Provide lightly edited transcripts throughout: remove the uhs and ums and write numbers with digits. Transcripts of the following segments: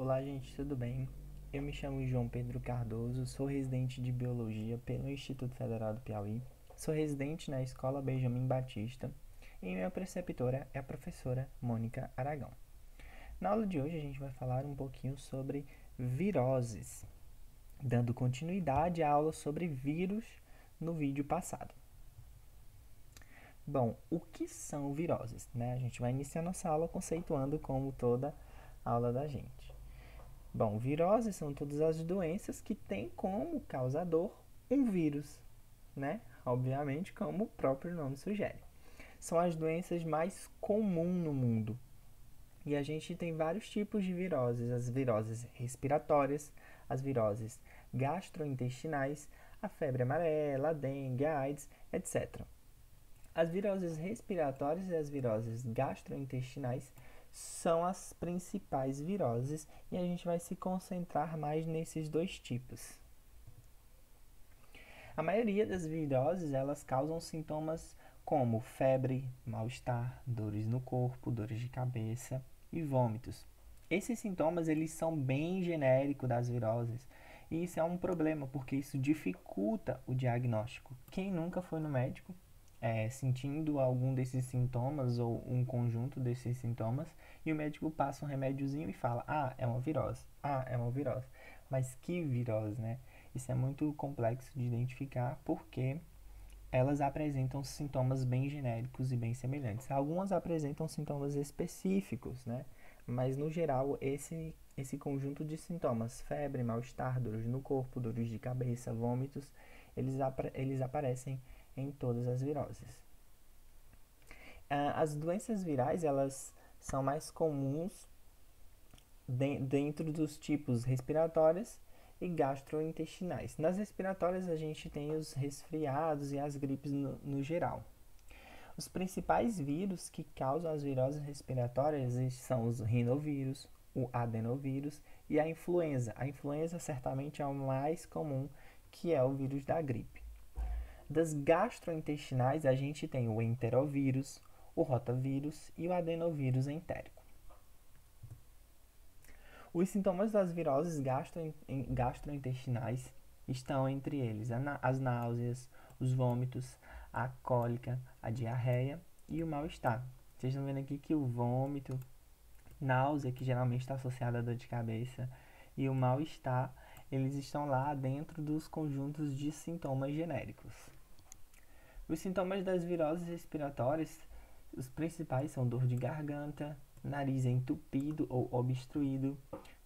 Olá, gente, tudo bem? Eu me chamo João Pedro Cardoso, sou residente de Biologia pelo Instituto Federal do Piauí, sou residente na Escola Benjamin Batista e minha preceptora é a professora Mônica Aragão. Na aula de hoje a gente vai falar um pouquinho sobre viroses, dando continuidade à aula sobre vírus no vídeo passado. Bom, o que são viroses? A gente vai iniciar nossa aula conceituando como toda aula da gente. Bom, viroses são todas as doenças que têm como causador um vírus, Obviamente, como o próprio nome sugere. São as doenças mais comuns no mundo. E a gente tem vários tipos de viroses: as viroses respiratórias, as viroses gastrointestinais, a febre amarela, a dengue, a AIDS, etc. As viroses respiratórias e as viroses gastrointestinais são as principais viroses e a gente vai se concentrar mais nesses dois tipos. A maioria das viroses, elas causam sintomas como febre, mal-estar, dores no corpo, dores de cabeça e vômitos. Esses sintomas, eles são bem genéricos das viroses e isso é um problema porque isso dificulta o diagnóstico. Quem nunca foi no médico sentindo algum desses sintomas ou um conjunto desses sintomas e o médico passa um remédiozinho e fala: é uma virose, é uma virose. Mas que virose, né? Isso é muito complexo de identificar porque elas apresentam sintomas bem genéricos e bem semelhantes. Algumas apresentam sintomas específicos, né? Mas no geral esse conjunto de sintomas, febre, mal-estar, dores no corpo, dores de cabeça, vômitos, eles aparecem em todas as viroses. As doenças virais, elas são mais comuns dentro dos tipos respiratórios e gastrointestinais. Nas respiratórias, a gente tem os resfriados e as gripes no geral. Os principais vírus que causam as viroses respiratórias são os rinovírus, o adenovírus e a influenza. A influenza certamente é o mais comum, que é o vírus da gripe. Das gastrointestinais, a gente tem o enterovírus, o rotavírus e o adenovírus entérico. Os sintomas das viroses gastrointestinais estão entre eles as náuseas, os vômitos, a cólica, a diarreia e o mal-estar. Vocês estão vendo aqui que o vômito, náusea, que geralmente está associada à dor de cabeça, e o mal-estar, eles estão lá dentro dos conjuntos de sintomas genéricos. Os sintomas das viroses respiratórias, os principais são dor de garganta, nariz entupido ou obstruído,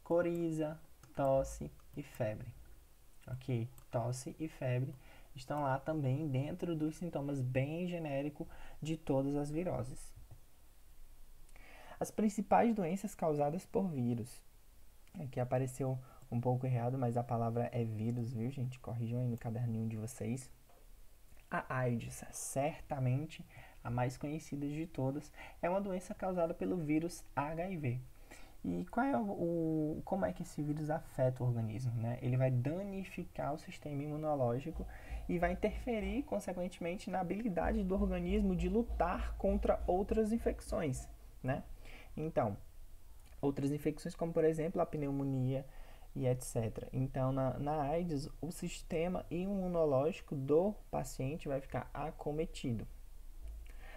coriza, tosse e febre. Ok? Tosse e febre estão lá também dentro dos sintomas bem genéricos de todas as viroses. As principais doenças causadas por vírus. Aqui apareceu um pouco errado, mas a palavra é vírus, viu, gente? Corrijam aí no caderninho de vocês. A AIDS, certamente a mais conhecida de todas, é uma doença causada pelo vírus HIV. E como é que esse vírus afeta o organismo? Ele vai danificar o sistema imunológico e vai interferir, consequentemente, na habilidade do organismo de lutar contra outras infecções. Então, outras infecções como, por exemplo, a pneumonia e etc. Então, na AIDS, o sistema imunológico do paciente vai ficar acometido.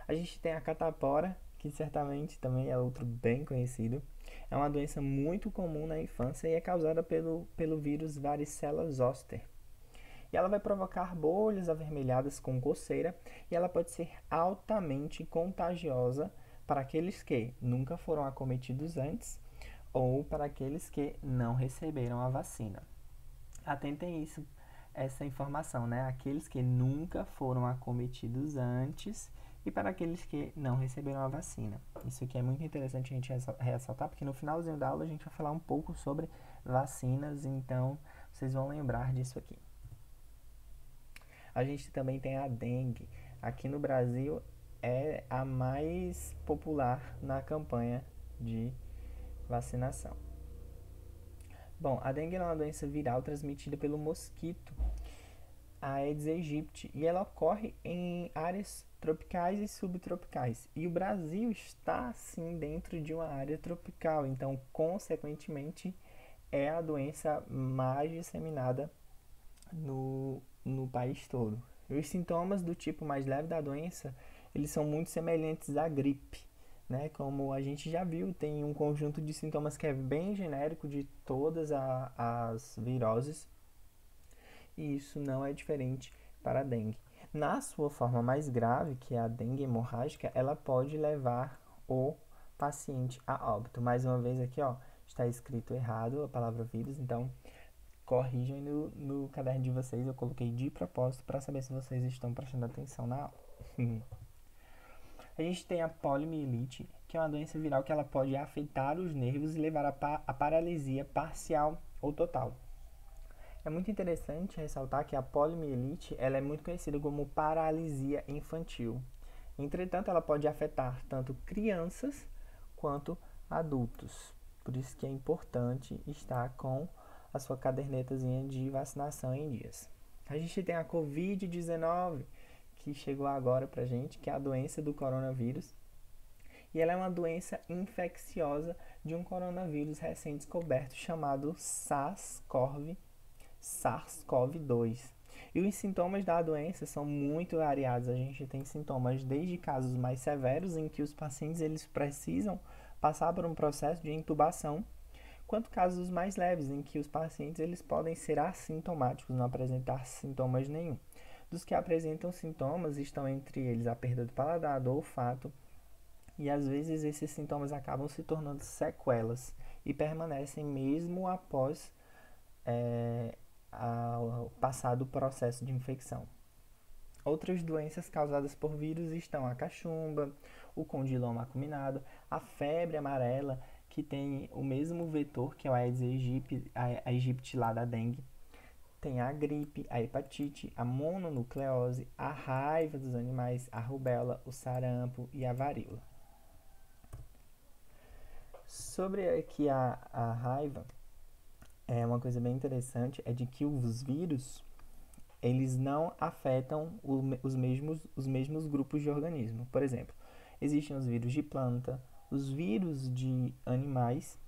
A gente tem a catapora, que certamente também é outro bem conhecido. É uma doença muito comum na infância e é causada pelo vírus varicela zoster. E ela vai provocar bolhas avermelhadas com coceira e ela pode ser altamente contagiosa para aqueles que nunca foram acometidos antes ou para aqueles que não receberam a vacina. Atentem essa informação, Aqueles que nunca foram acometidos antes e para aqueles que não receberam a vacina. Isso aqui é muito interessante a gente ressaltar, porque no finalzinho da aula a gente vai falar um pouco sobre vacinas, então vocês vão lembrar disso aqui. A gente também tem a dengue. Aqui no Brasil é a mais popular na campanha de vacinação. Bom, a dengue é uma doença viral transmitida pelo mosquito Aedes aegypti e ela ocorre em áreas tropicais e subtropicais. E o Brasil está, sim, dentro de uma área tropical, então, consequentemente, é a doença mais disseminada no país todo. E os sintomas do tipo mais leve da doença, eles são muito semelhantes à gripe, né? Como a gente já viu, tem um conjunto de sintomas que é bem genérico de todas as viroses, e isso não é diferente para a dengue. Na sua forma mais grave, que é a dengue hemorrágica, ela pode levar o paciente a óbito. Mais uma vez aqui, ó, está escrito errado a palavra vírus, então corrijam no caderno de vocês. Eu coloquei de propósito para saber se vocês estão prestando atenção na aula. A gente tem a poliomielite, que é uma doença viral que ela pode afetar os nervos e levar a paralisia parcial ou total. É muito interessante ressaltar que a poliomielite ela é muito conhecida como paralisia infantil. Entretanto, ela pode afetar tanto crianças quanto adultos. Por isso que é importante estar com a sua cadernetazinha de vacinação em dias. A gente tem a Covid-19, que chegou agora pra gente, que é a doença do coronavírus. E ela é uma doença infecciosa de um coronavírus recém-descoberto chamado SARS-CoV-2. E os sintomas da doença são muito variados. A gente tem sintomas desde casos mais severos, em que os pacientes eles precisam passar por um processo de intubação, quanto casos mais leves, em que os pacientes eles podem ser assintomáticos, não apresentar sintomas nenhum. Dos que apresentam sintomas estão entre eles a perda do paladar, do olfato, e às vezes esses sintomas acabam se tornando sequelas e permanecem mesmo após passar do processo de infecção. Outras doenças causadas por vírus estão a cachumba, o condiloma acuminado, a febre amarela, que tem o mesmo vetor que é o Aedes aegypti lá da dengue. Tem a gripe, a hepatite, a mononucleose, a raiva dos animais, a rubéola, o sarampo e a varíola. Sobre aqui a raiva, uma coisa bem interessante é de que os vírus eles não afetam os mesmos grupos de organismo. Por exemplo, existem os vírus de planta, os vírus de animais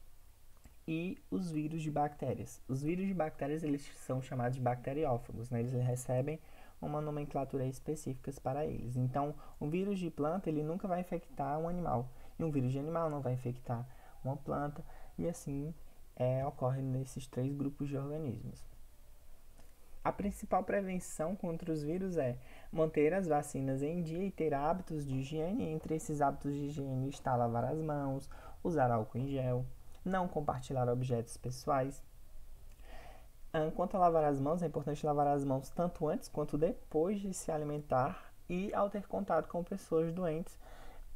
e os vírus de bactérias. Os vírus de bactérias eles são chamados de bacteriófagos, né? Eles recebem uma nomenclatura específica para eles. Então, um vírus de planta ele nunca vai infectar um animal, e um vírus de animal não vai infectar uma planta, e assim ocorre nesses três grupos de organismos. A principal prevenção contra os vírus é manter as vacinas em dia e ter hábitos de higiene. Entre esses hábitos de higiene está lavar as mãos, usar álcool em gel, não compartilhar objetos pessoais. Quanto a lavar as mãos, é importante lavar as mãos tanto antes quanto depois de se alimentar e ao ter contato com pessoas doentes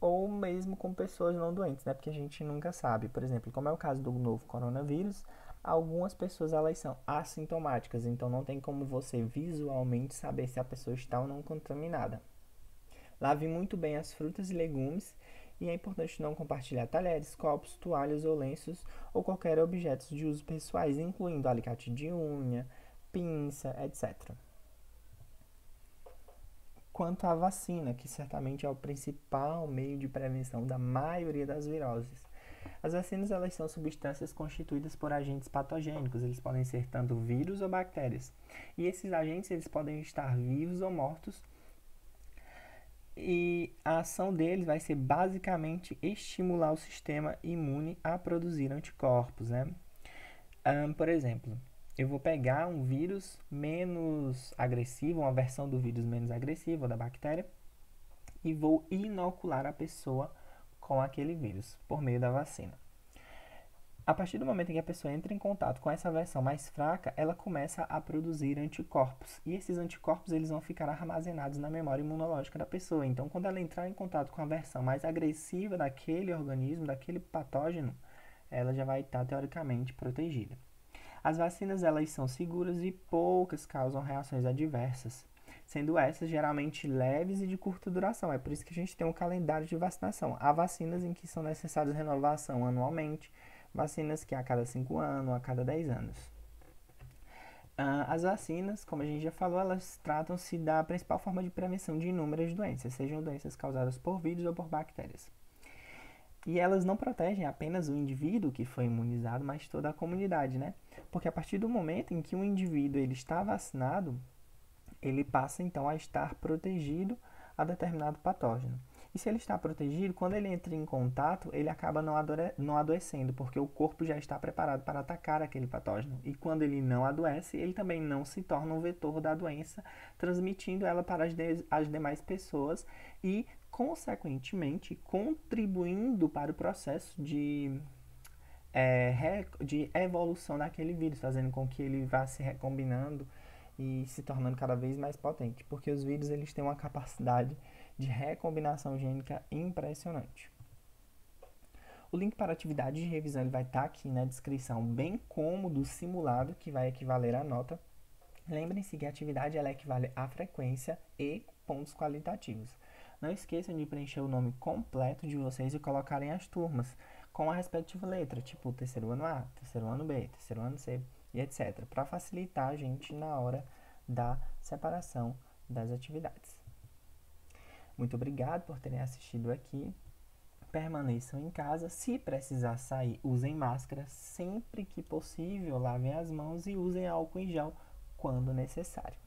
ou mesmo com pessoas não doentes, né? Porque a gente nunca sabe. Por exemplo, como é o caso do novo coronavírus, algumas pessoas elas são assintomáticas, então não tem como você visualmente saber se a pessoa está ou não contaminada. Lave muito bem as frutas e legumes e é importante não compartilhar talheres, copos, toalhas ou lenços ou qualquer objeto de uso pessoais, incluindo alicate de unha, pinça, etc. Quanto à vacina, que certamente é o principal meio de prevenção da maioria das viroses. As vacinas elas são substâncias constituídas por agentes patogênicos, eles podem ser tanto vírus ou bactérias. E esses agentes eles podem estar vivos ou mortos, e a ação deles vai ser basicamente estimular o sistema imune a produzir anticorpos, né? Por exemplo, eu vou pegar um vírus menos agressivo, uma versão do vírus menos agressiva ou da bactéria, e vou inocular a pessoa com aquele vírus por meio da vacina. A partir do momento em que a pessoa entra em contato com essa versão mais fraca, ela começa a produzir anticorpos. E esses anticorpos eles vão ficar armazenados na memória imunológica da pessoa. Então, quando ela entrar em contato com a versão mais agressiva daquele organismo, daquele patógeno, ela já vai estar teoricamente protegida. As vacinas elas são seguras e poucas causam reações adversas, sendo essas geralmente leves e de curta duração. É por isso que a gente tem um calendário de vacinação. Há vacinas em que são necessárias renovação anualmente, vacinas que a cada 5 anos, a cada 10 anos. As vacinas, como a gente já falou, elas tratam-se da principal forma de prevenção de inúmeras doenças, sejam doenças causadas por vírus ou por bactérias. E elas não protegem apenas o indivíduo que foi imunizado, mas toda a comunidade, né? Porque a partir do momento em que o indivíduo ele está vacinado, ele passa então a estar protegido a determinado patógeno. E se ele está protegido, quando ele entra em contato, ele acaba não adoecendo, porque o corpo já está preparado para atacar aquele patógeno. E quando ele não adoece, ele também não se torna um vetor da doença, transmitindo ela para as demais pessoas e, consequentemente, contribuindo para o processo de evolução daquele vírus, fazendo com que ele vá se recombinando e se tornando cada vez mais potente, porque os vírus eles têm uma capacidade de recombinação gênica impressionante. O link para a atividade de revisão ele vai estar aqui na descrição, bem como do simulado, que vai equivaler à nota. Lembrem-se que a atividade ela equivale à frequência e pontos qualitativos. Não esqueçam de preencher o nome completo de vocês e colocarem as turmas com a respectiva letra, tipo terceiro ano A, terceiro ano B, terceiro ano C e etc., para facilitar a gente na hora da separação das atividades. Muito obrigado por terem assistido aqui. Permaneçam em casa. Se precisar sair, usem máscara. Sempre que possível, lavem as mãos e usem álcool em gel quando necessário.